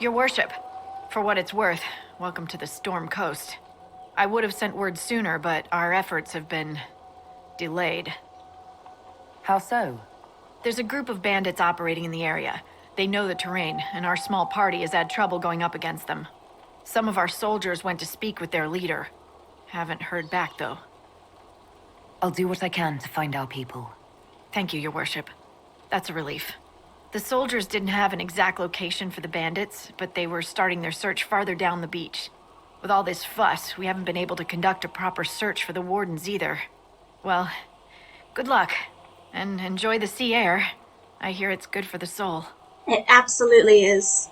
Your worship, for what it's worth, welcome to the Storm Coast. I would have sent word sooner, but our efforts have been delayed. How so? There's a group of bandits operating in the area. They know the terrain, and our small party has had trouble going up against them. Some of our soldiers went to speak with their leader. Haven't heard back, though. I'll do what I can to find our people. Thank you, Your Worship. That's a relief. The soldiers didn't have an exact location for the bandits, but they were starting their search farther down the beach. With all this fuss, we haven't been able to conduct a proper search for the wardens either. Well, good luck, and enjoy the sea air. I hear it's good for the soul. It absolutely is.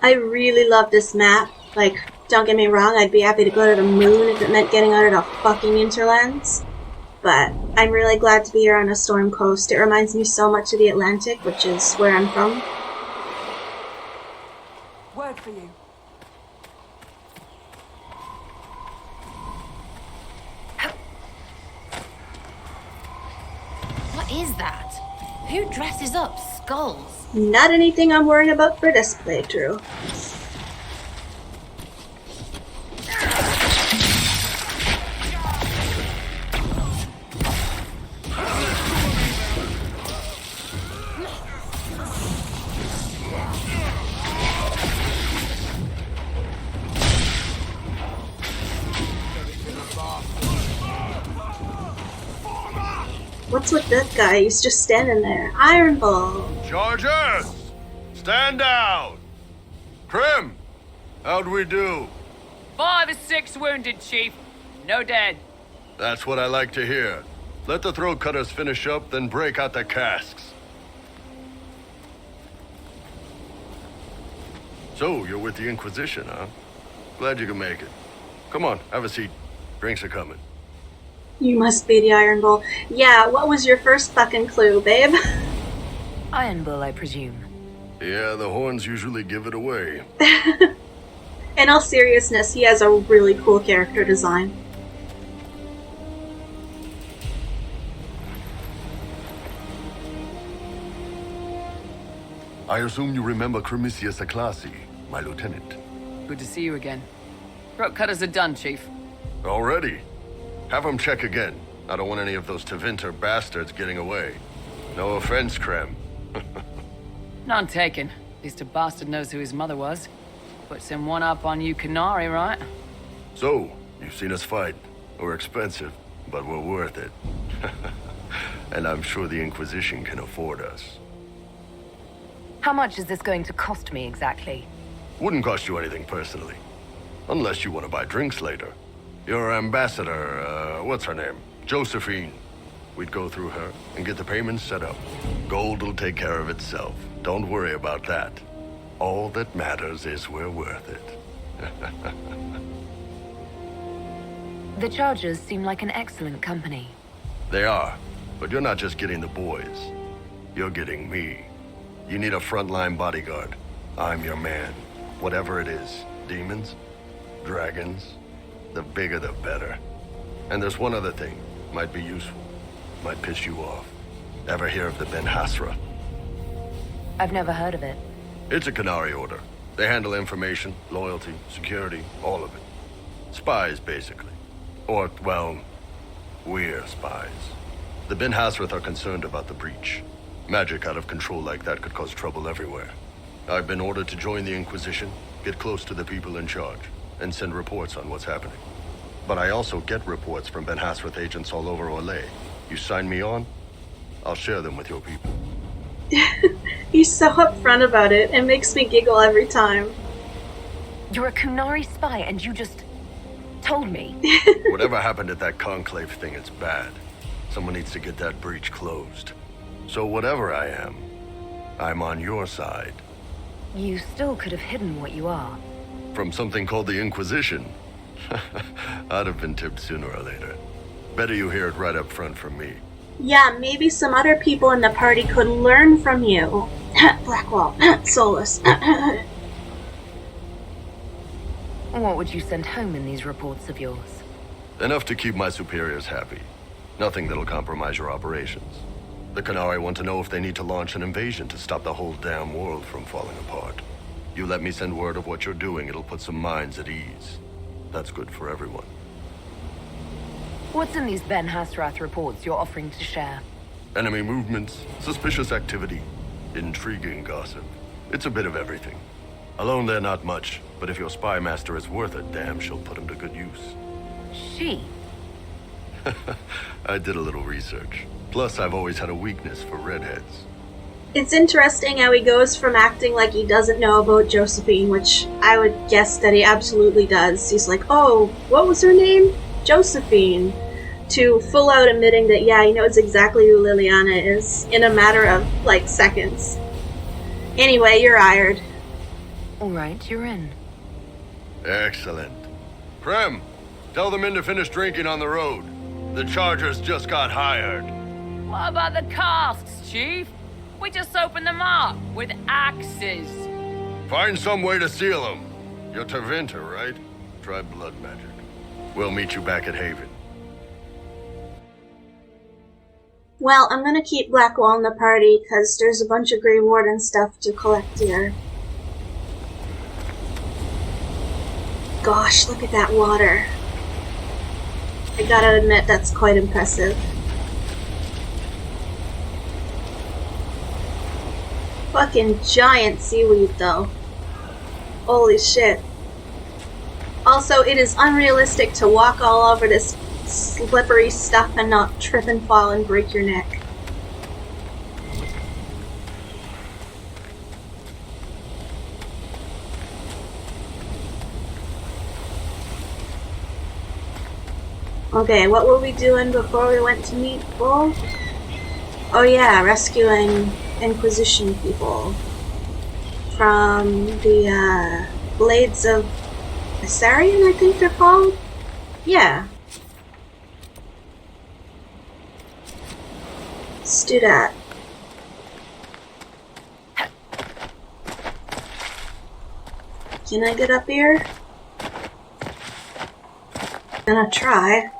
I really love this map. Like, don't get me wrong, I'd be happy to go to the moon if it meant getting out of the fucking Interlands. But I'm really glad to be here on a Storm Coast. It reminds me so much of the Atlantic, which is where I'm from. Word for you. What is that? Who dresses up skulls? Not anything I'm worried about for this playthrough. What's with that guy? He's just standing there. Iron Ball. Chargers! Stand down! Krim! How'd we do? 5 or 6 wounded, Chief. No dead. That's what I like to hear. Let the throat cutters finish up, then break out the casks. So, you're with the Inquisition, huh? Glad you could make it. Come on, have a seat. Drinks are coming. You must be the Iron Bull. Yeah, what was your first fucking clue, babe? Iron Bull, I presume. Yeah, the horns usually give it away. In all seriousness, he has a really cool character design. I assume you remember Cremisius Aclassi, my lieutenant. Good to see you again. Throat cutters are done, Chief. Already? Have him check again. I don't want any of those Tevinter bastards getting away. No offense, Krem. None taken. At least a bastard knows who his mother was. Puts him one up on you Canary, right? So, you've seen us fight. We're expensive, but we're worth it. And I'm sure the Inquisition can afford us. How much is this going to cost me exactly? Wouldn't cost you anything personally. Unless you want to buy drinks later. Your ambassador, what's her name? Josephine. We'd go through her and get the payments set up. Gold will take care of itself. Don't worry about that. All that matters is we're worth it. The Chargers seem like an excellent company. They are, but you're not just getting the boys. You're getting me. You need a frontline bodyguard. I'm your man. Whatever it is. Demons? Dragons? The bigger the better. And there's one other thing. Might be useful. Might piss you off. Ever hear of the Ben Hasra? I've never heard of it. It's a Canary order. They handle information, loyalty, security, all of it. Spies, basically. Or, well, we're spies. The Ben Hasrath are concerned about the breach. Magic out of control like that could cause trouble everywhere. I've been ordered to join the Inquisition, get close to the people in charge, and send reports on what's happening. But I also get reports from Ben Hasrath agents all over Orlais. You sign me on, I'll share them with your people. He's so upfront about it. It makes me giggle every time. You're a Kunari spy and you just told me. Whatever happened at that conclave thing, it's bad. Someone needs to get that breach closed. So whatever I am, I'm on your side. You still could have hidden what you are. From something called the Inquisition. I'd have been tipped sooner or later. Better you hear it right up front from me. Yeah, maybe some other people in the party could learn from you. Blackwall. Solus. What would you send home in these reports of yours? Enough to keep my superiors happy. Nothing that'll compromise your operations. The Canari want to know if they need to launch an invasion to stop the whole damn world from falling apart. You let me send word of what you're doing, it'll put some minds at ease. That's good for everyone. What's in these Ben Hasrath reports you're offering to share? Enemy movements, suspicious activity, intriguing gossip. It's a bit of everything. Alone they're not much, but if your spy master is worth a damn, she'll put him to good use. She? I did a little research. Plus, I've always had a weakness for redheads. It's interesting how he goes from acting like he doesn't know about Josephine, which I would guess that he absolutely does. He's like, oh, what was her name? Josephine. To full out admitting that, yeah, he knows exactly who Liliana is in a matter of, like, seconds. Anyway, you're hired. Alright, you're in. Excellent. Prem, tell the men to finish drinking on the road. The Chargers just got hired. What about the casks, Chief? We just opened them up with axes. Find some way to seal them. You're Tervinter, right? Try blood magic. We'll meet you back at Haven. Well, I'm gonna keep Blackwall in the party, because there's a bunch of Grey Warden stuff to collect here. Gosh, look at that water. I gotta admit, that's quite impressive. Fucking giant seaweed, though. Holy shit. Also, it is unrealistic to walk all over this slippery stuff and not trip and fall and break your neck. Okay, what were we doing before we went to meet Bull? Oh yeah, rescuing Inquisition people from the Blades of Asarian, I think they're called? Yeah. Let's do that. Can I get up here? Gonna try.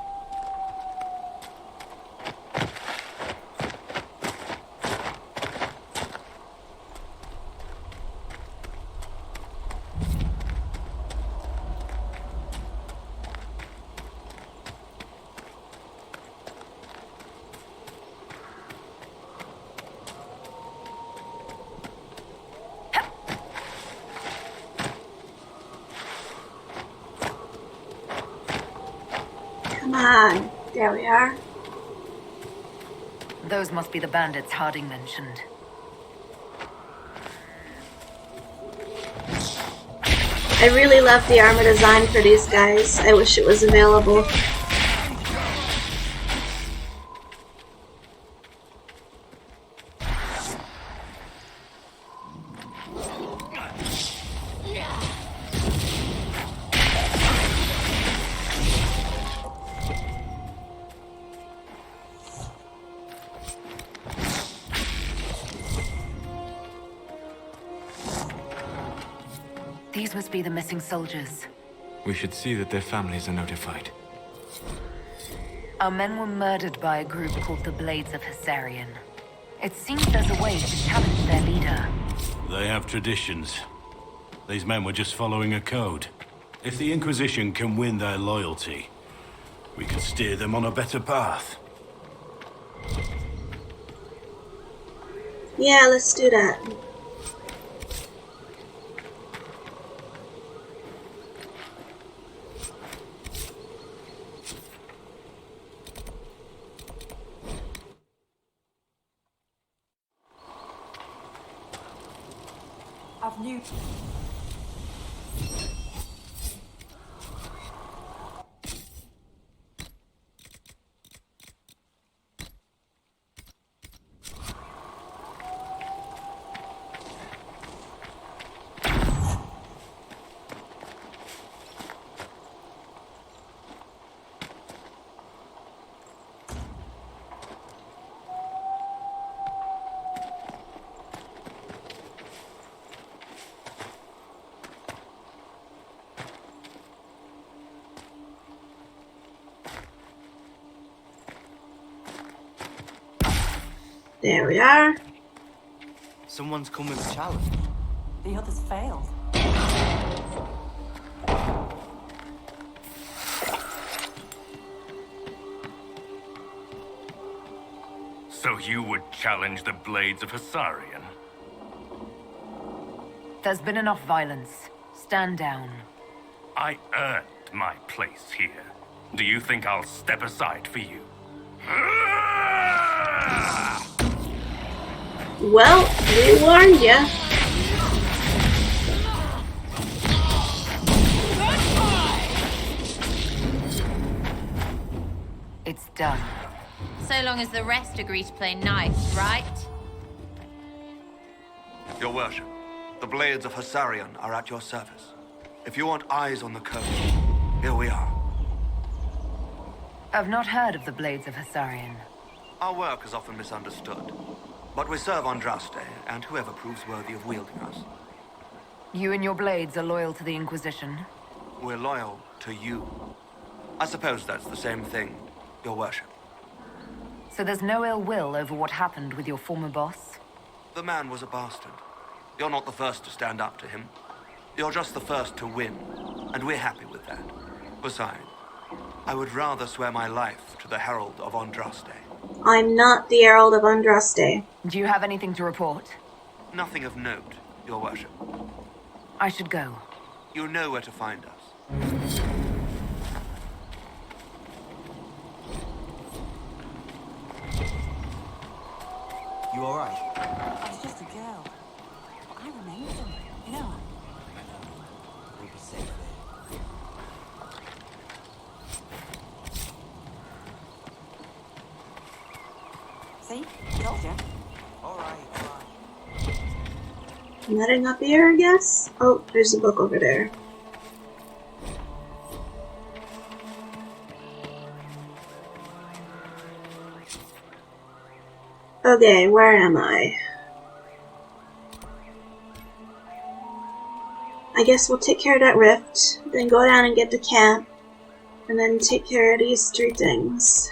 Come on. There we are. Those must be the bandits Harding mentioned. I really love the armor design for these guys. I wish it was available. These must be the missing soldiers. We should see that their families are notified. Our men were murdered by a group called the Blades of Hasarian. It seems there's a way to challenge their leader. They have traditions. These men were just following a code. If the Inquisition can win their loyalty, we can steer them on a better path. Yeah, let's do that. Avenue. There we are. Someone's come with a challenge. The others failed. So you would challenge the Blades of Hasarian? There's been enough violence. Stand down. I earned my place here. Do you think I'll step aside for you? Well, we warned ya. It's done. So long as the rest agree to play nice, right? Your worship, the Blades of Hasarian are at your service. If you want eyes on the code, here we are. I've not heard of the Blades of Hasarian. Our work is often misunderstood, but we serve Andraste and whoever proves worthy of wielding us. You and your Blades are loyal to the Inquisition? We're loyal to you. I suppose that's the same thing, your worship. So there's no ill will over what happened with your former boss? The man was a bastard. You're not the first to stand up to him. You're just the first to win, and we're happy with that. Besides, I would rather swear my life to the Herald of Andraste. I'm not the Herald of Andraste. Do you have anything to report? Nothing of note, your worship. I should go. You know where to find us. You alright? I was just a girl. But I remember them, you know. I know. We'll be safe there. See? Told you. Alright. I'm heading up here, I guess? Oh, there's a book over there. Okay, where am I? I guess we'll take care of that rift, then go down and get the camp, and then take care of these three things.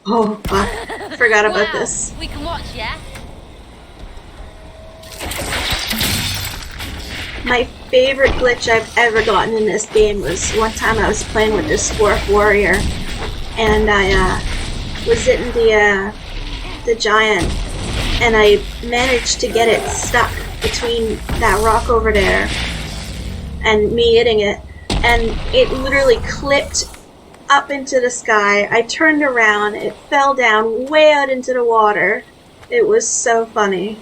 Oh, fuck. Forgot about Wow, this. we can watch, yeah? My favorite glitch I've ever gotten in this game was one time I was playing with this dwarf warrior, and I was hitting the giant, and I managed to get it stuck between that rock over there and me hitting it, and it literally clipped up into the sky. I turned around, it fell down way out into the water. It was so funny.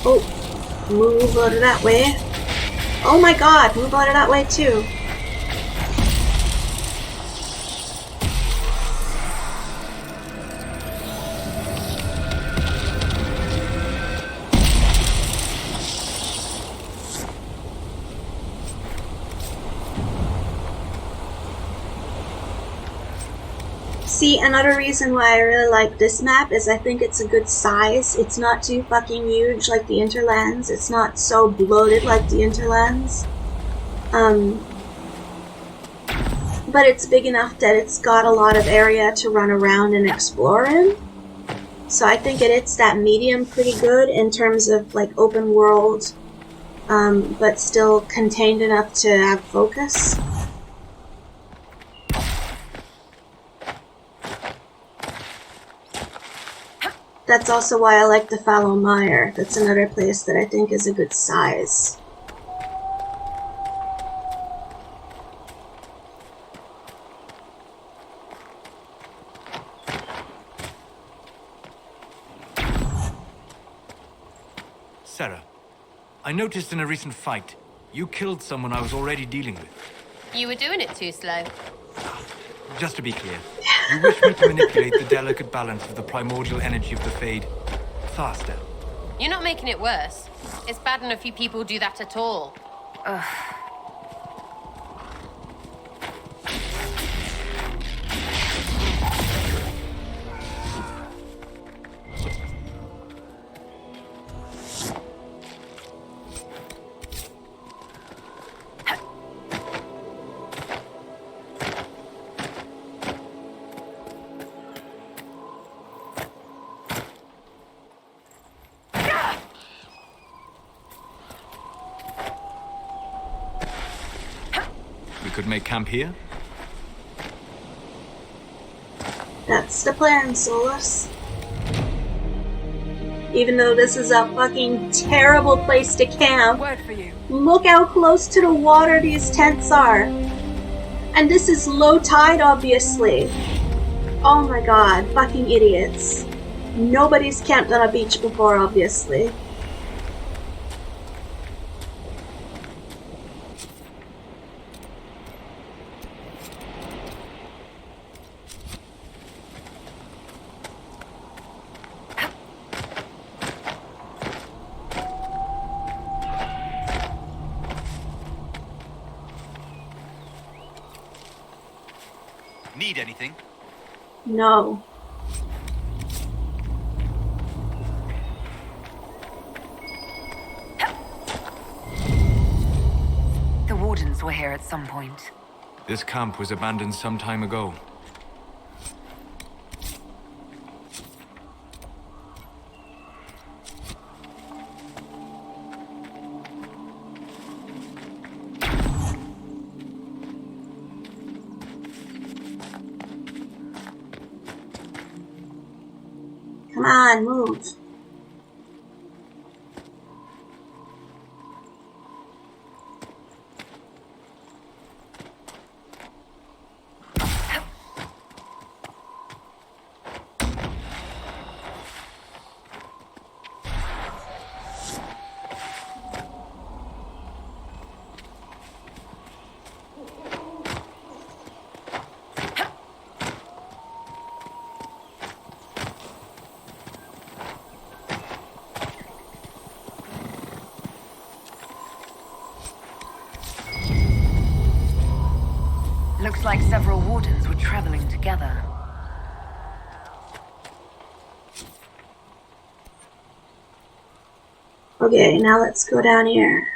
Oh, move out of that way. Oh my god, move out of that way too. See, another reason why I really like this map is I think it's a good size. It's not too fucking huge like the Interlands. It's not so bloated like the Interlands. But it's big enough that it's got a lot of area to run around and explore in. So I think it hits that medium pretty good in terms of like open world, but still contained enough to have focus. That's also why I like the Fallow Mire. That's another place that I think is a good size. Sarah, I noticed in a recent fight, you killed someone I was already dealing with. You were doing it too slow. Just to be clear, you wish me to manipulate the delicate balance of the primordial energy of the Fade faster. You're not making it worse. It's bad enough you people do that at all. Ugh. We could make camp here? That's the plan, Solus. Even though this is a fucking terrible place to camp, Word for you. look how close to the water these tents are. And this is low tide, obviously. Oh my god, fucking idiots. Nobody's camped on a beach before, obviously. Need anything? No. The Wardens were here at some point. This camp was abandoned some time ago. Come on, move. Looks like several Wardens were traveling together. Okay, now let's go down here.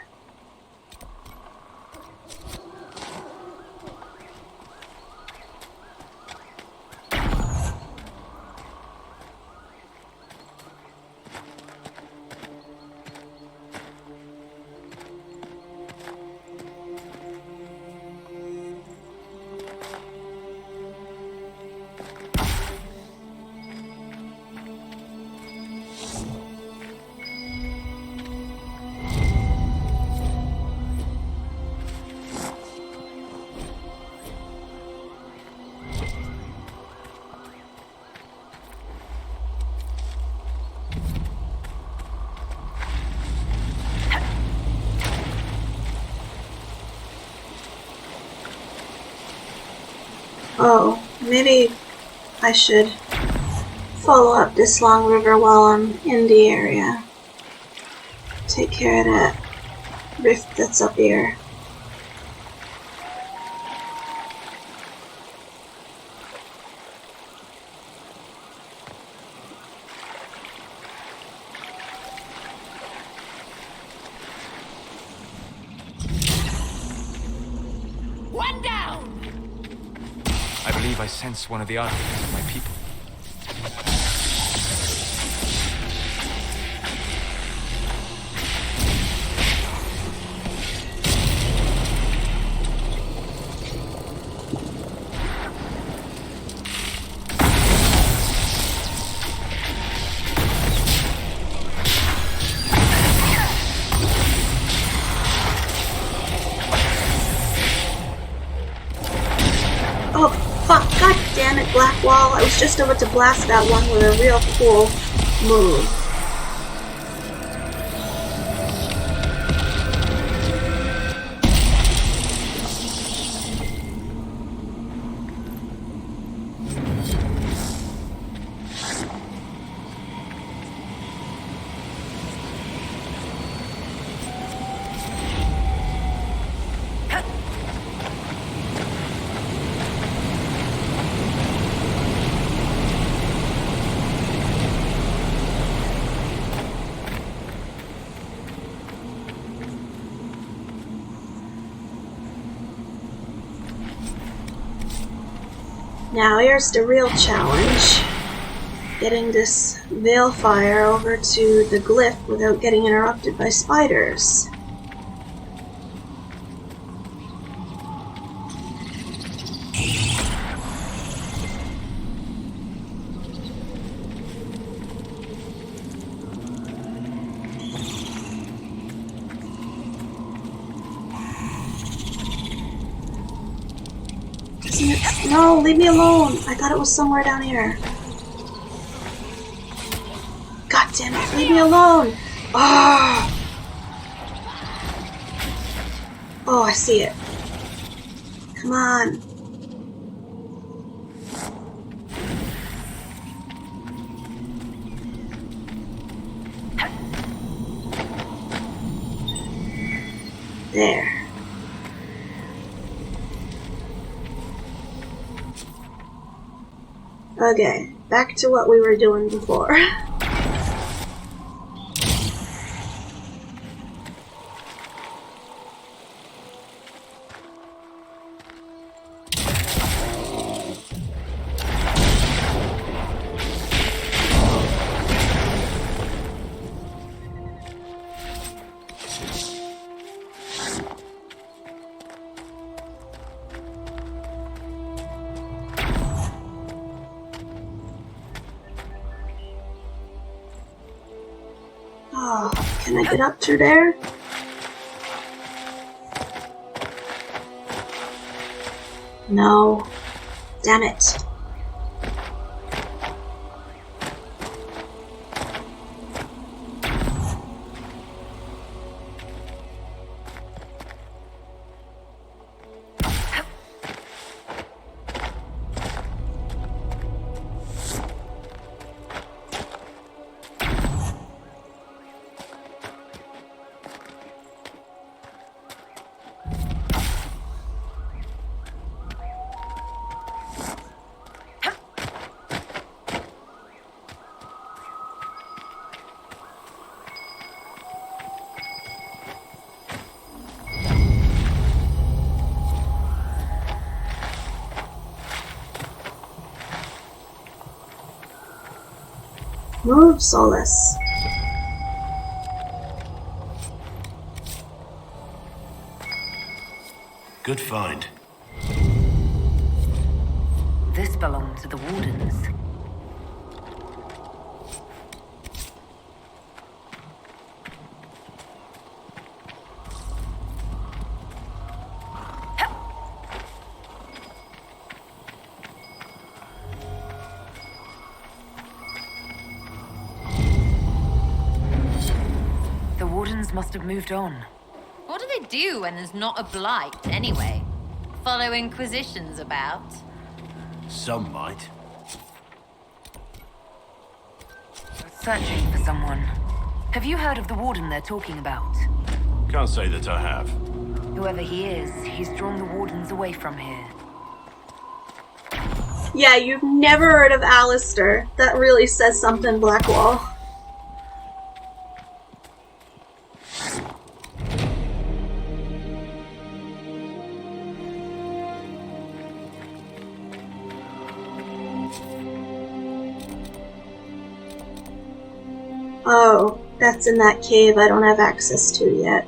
Oh, maybe I should follow up this long river while I'm in the area. Take care of that rift that's up here. One down! I believe I sense one of the artifacts of my people. wall. I was just about to blast that one with a real cool move. Now here's the real challenge. Getting this Veilfire over to the glyph without getting interrupted by spiders. No, leave me alone! I thought it was somewhere down here. God damn it, leave me alone! Oh! Oh, I see it. Come on. There. Okay, back to what we were doing before. Oh, can I get up to there? No. Damn it. Move, Solus. Good find. This belonged to the Wardens. The Wardens must have moved on. What do they do when there's not a blight, anyway? Follow Inquisitions about? Some might. Searching for someone. Have you heard of the Warden they're talking about? Can't say that I have. Whoever he is, he's drawn the Wardens away from here. Yeah, you've never heard of Alistair. That really says something, Blackwall. Oh, that's in that cave I don't have access to yet.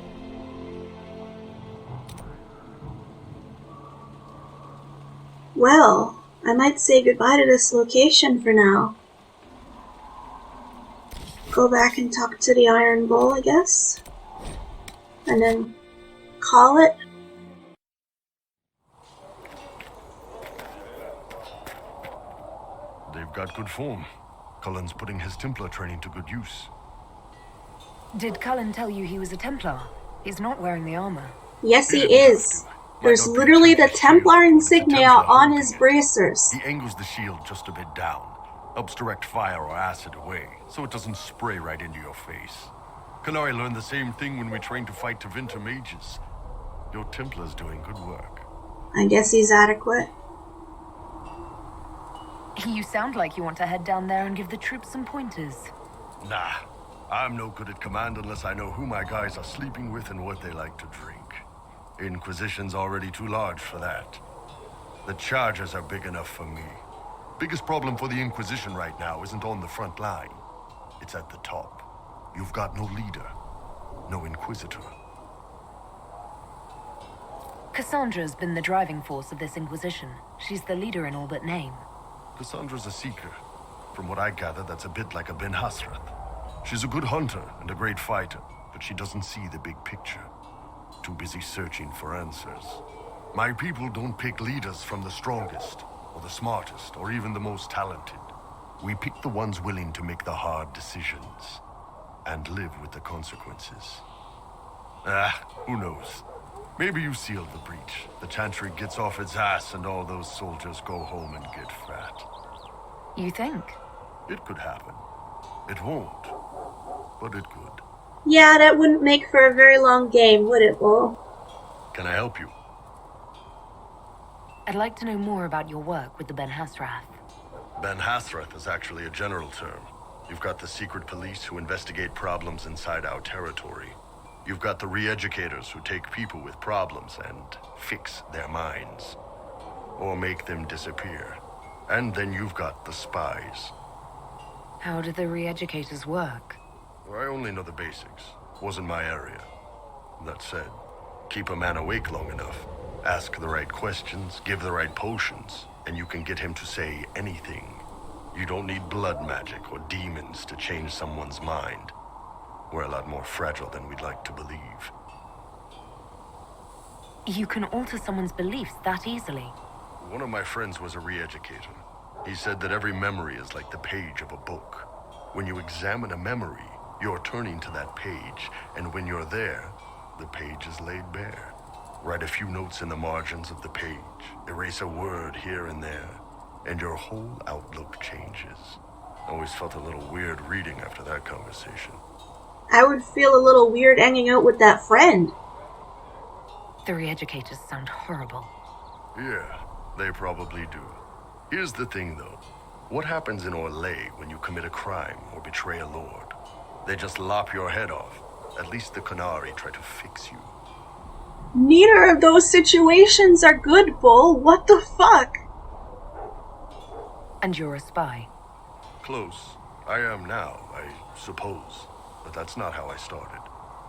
Well, I might say goodbye to this location for now. Go back and talk to the Iron Bull, I guess. And then call it. got good form. Cullen's putting his Templar training to good use. Did Cullen tell you he was a Templar? He's not wearing the armor. Yes, He he didn't have is. to. There's Might not be a literally the Templar Templar shield, but it's a insignia Templar on holding his it. bracers. He angles the shield just a bit down. Helps direct fire or acid away, so it doesn't spray right into your face. Kanari learned the same thing when we trained to fight Tevinter mages. Your Templar's doing good work. I guess he's adequate. You sound like you want to head down there and give the troops some pointers. Nah, I'm no good at command unless I know who my guys are sleeping with and what they like to drink. Inquisition's already too large for that. The charges are big enough for me. Biggest problem for the Inquisition right now isn't on the front line. It's at the top. You've got no leader, no Inquisitor. Cassandra's been the driving force of this Inquisition. She's the leader in all but name. Cassandra's a seeker. From what I gather, that's a bit like a Ben Hasrath. She's a good hunter and a great fighter, but she doesn't see the big picture. Too busy searching for answers. My people don't pick leaders from the strongest, or the smartest, or even the most talented. We pick the ones willing to make the hard decisions, and live with the consequences. Who knows? Maybe you sealed the breach. The Chantry gets off its ass and all those soldiers go home and get fat. You think? It could happen. It won't, but it could. Yeah, that wouldn't make for a very long game, would it, Bull? Can I help you? I'd like to know more about your work with the Ben Hasrath. Ben Hasrath is actually a general term. You've got the secret police who investigate problems inside our territory. You've got the re-educators who take people with problems and fix their minds. Or make them disappear. And then you've got the spies. How do the re-educators work? Well, I only know the basics. Wasn't my area. That said, keep a man awake long enough. Ask the right questions, give the right potions, and you can get him to say anything. You don't need blood magic or demons to change someone's mind. We're a lot more fragile than we'd like to believe. You can alter someone's beliefs that easily. One of my friends was a re-educator. He said that every memory is like the page of a book. When you examine a memory, you're turning to that page, and when you're there, the page is laid bare. Write a few notes in the margins of the page, erase a word here and there, and your whole outlook changes. I always felt a little weird reading after that conversation. I would feel a little weird hanging out with that friend. The re-educators sound horrible. Yeah, they probably do. Here's the thing, though. What happens in Orlais when you commit a crime or betray a lord? They just lop your head off. At least the Qunari try to fix you. Neither of those situations are good, Bull. What the fuck? And you're a spy. Close. I am now, I suppose. But that's not how I started.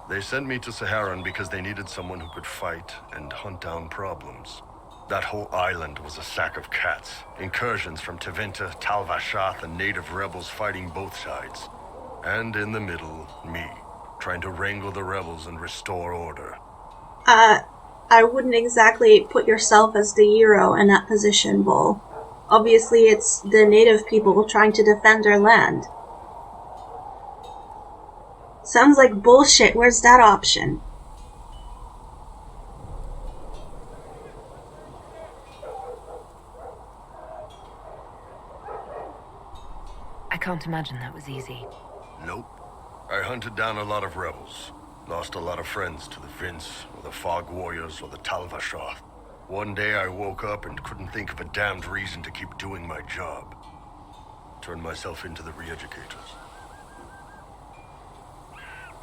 They sent me to Saharan because they needed someone who could fight and hunt down problems. That whole island was a sack of cats. Incursions from Tevinter, Tal Vashath, and native rebels fighting both sides. And in the middle, me, trying to wrangle the rebels and restore order. I wouldn't exactly put yourself as the hero in that position, Bull. Obviously, it's the native people trying to defend their land. Sounds like bullshit. Where's that option? I can't imagine that was easy. Nope. I hunted down a lot of rebels. Lost a lot of friends to the Vince, or the Fog Warriors, or the Tal Vashath. One day I woke up and couldn't think of a damned reason to keep doing my job. Turned myself into the re-educators.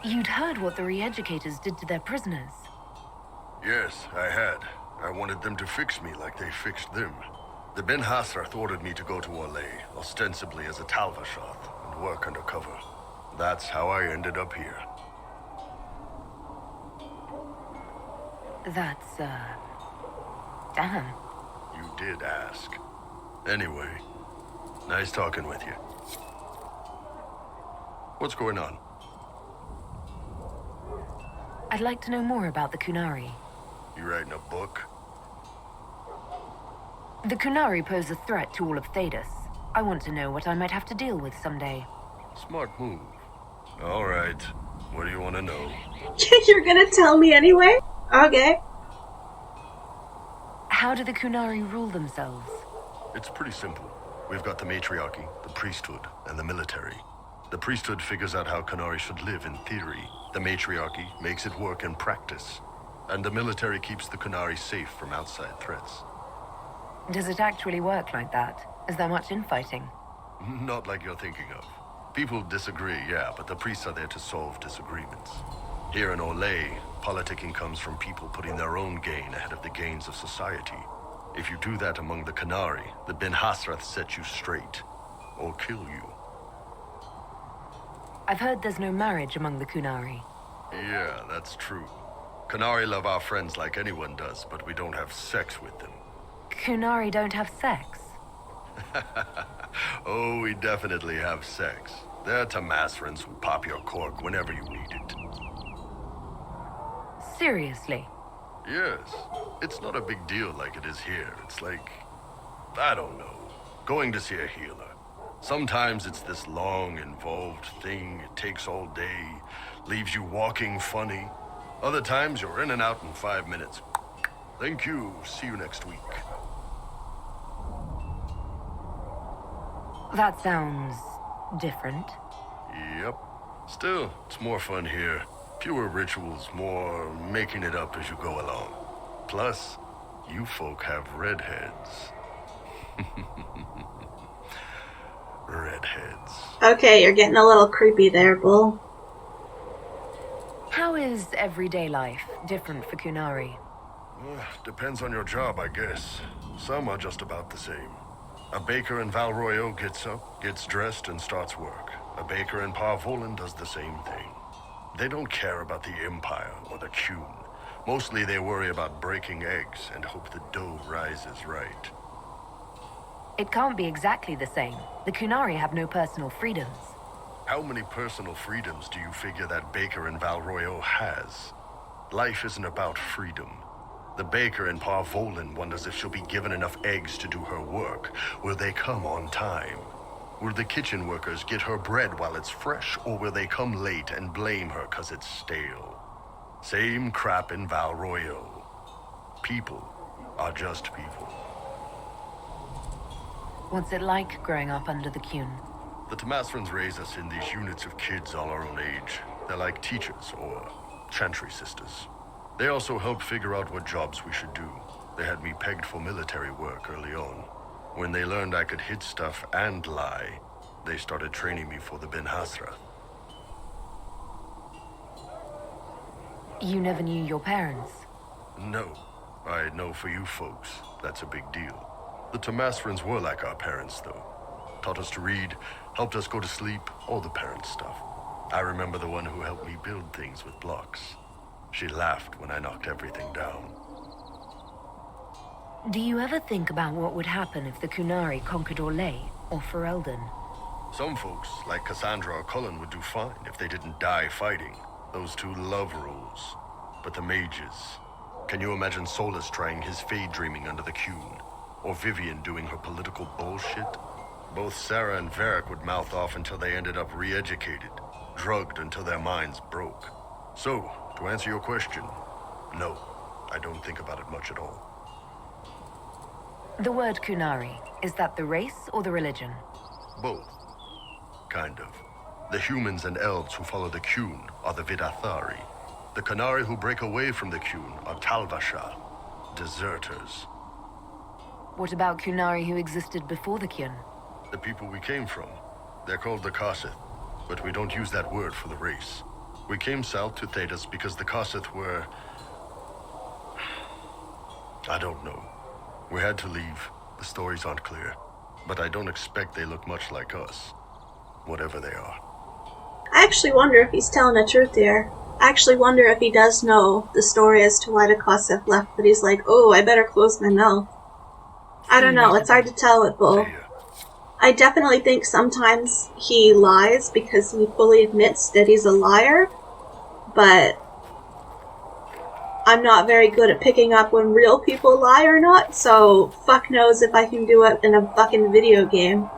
You'd heard what the re-educators did to their prisoners. Yes, I had. I wanted them to fix me like they fixed them. The Ben Hasrath ordered me to go to Orlais, ostensibly as a Tal Vashath, and work undercover. That's how I ended up here. That's, damn. You did ask. Anyway, nice talking with you. What's going on? I'd like to know more about the Qunari. You writing a book? The Qunari pose a threat to all of Thedas. I want to know what I might have to deal with someday. Smart move. All right. What do you want to know? You're gonna tell me anyway? Okay. How do the Kunari rule themselves? It's pretty simple. We've got the matriarchy, the priesthood, and the military. The priesthood figures out how Kunari should live in theory. The matriarchy makes it work in practice. And the military keeps the Kunari safe from outside threats. Does it actually work like that? Is there much infighting? Not like you're thinking of. People disagree, yeah, but the priests are there to solve disagreements. Here in Olay, politicking comes from people putting their own gain ahead of the gains of society. If you do that among the Kunari, the Ben Hasrath set you straight. Or kill you. I've heard there's no marriage among the Kunari. Yeah, that's true. Kunari love our friends like anyone does, but we don't have sex with them. Kunari don't have sex? Oh, we definitely have sex. They're Tamasrans who pop your cork whenever you need it. Seriously? Yes. It's not a big deal like it is here. It's like, I don't know, going to see a healer. Sometimes it's this long, involved thing. It takes all day, leaves you walking funny. Other times you're in and out in 5 minutes. Thank you. See you next week. That sounds different. Yep. Still, it's more fun here. Fewer rituals, more making it up as you go along. Plus, you folk have redheads. Redheads. Okay, you're getting a little creepy there, Bull. How is everyday life different for Kunari? Depends on your job, I guess. Some are just about the same. A baker in Valroyo gets up, gets dressed, and starts work. A baker in Parvolan does the same thing. They don't care about the Empire or the Qun. Mostly they worry about breaking eggs and hope the dough rises right. It can't be exactly the same. The Kunari have no personal freedoms. How many personal freedoms do you figure that baker in Valroyo has? Life isn't about freedom. The baker in Parvolan wonders if she'll be given enough eggs to do her work. Will they come on time? Will the kitchen workers get her bread while it's fresh, or will they come late and blame her 'cause it's stale? Same crap in Valroyo. People are just people. What's it like growing up under the Qun? The Tamasrans raise us in these units of kids all our own age. They're like teachers or chantry sisters. They also help figure out what jobs we should do. They had me pegged for military work early on. When they learned I could hit stuff and lie, they started training me for the Ben Hasrath. You never knew your parents? No. I know for you folks, that's a big deal. The Tamasrans were like our parents, though. Taught us to read, helped us go to sleep, all the parent stuff. I remember the one who helped me build things with blocks. She laughed when I knocked everything down. Do you ever think about what would happen if the Kunari conquered Orlais or Ferelden? Some folks, like Cassandra or Cullen, would do fine if they didn't die fighting. Those two love rules. But the mages... Can you imagine Solus trying his fade dreaming under the Qun? Or Vivian doing her political bullshit? Both Sarah and Varric would mouth off until they ended up re-educated, drugged until their minds broke. So, to answer your question, no, I don't think about it much at all. The word Kunari, is that the race or the religion? Both. Kind of. The humans and elves who follow the Qun are the Vidathari. The Kunari who break away from the Qun are Talvasha, deserters. What about Kunari who existed before the Qun? The people we came from. They're called the Kossith, but we don't use that word for the race. We came south to Thedas because the Kossith were... I don't know. We had to leave. The stories aren't clear. But I don't expect they look much like us. Whatever they are. I actually wonder if he's telling the truth here. I actually wonder if he does know the story as to why the Kossith left, but he's like, oh, I better close my mouth. I don't know, it's hard to tell with Bull. I definitely think sometimes he lies because he fully admits that he's a liar, but I'm not very good at picking up when real people lie or not, so fuck knows if I can do it in a fucking video game.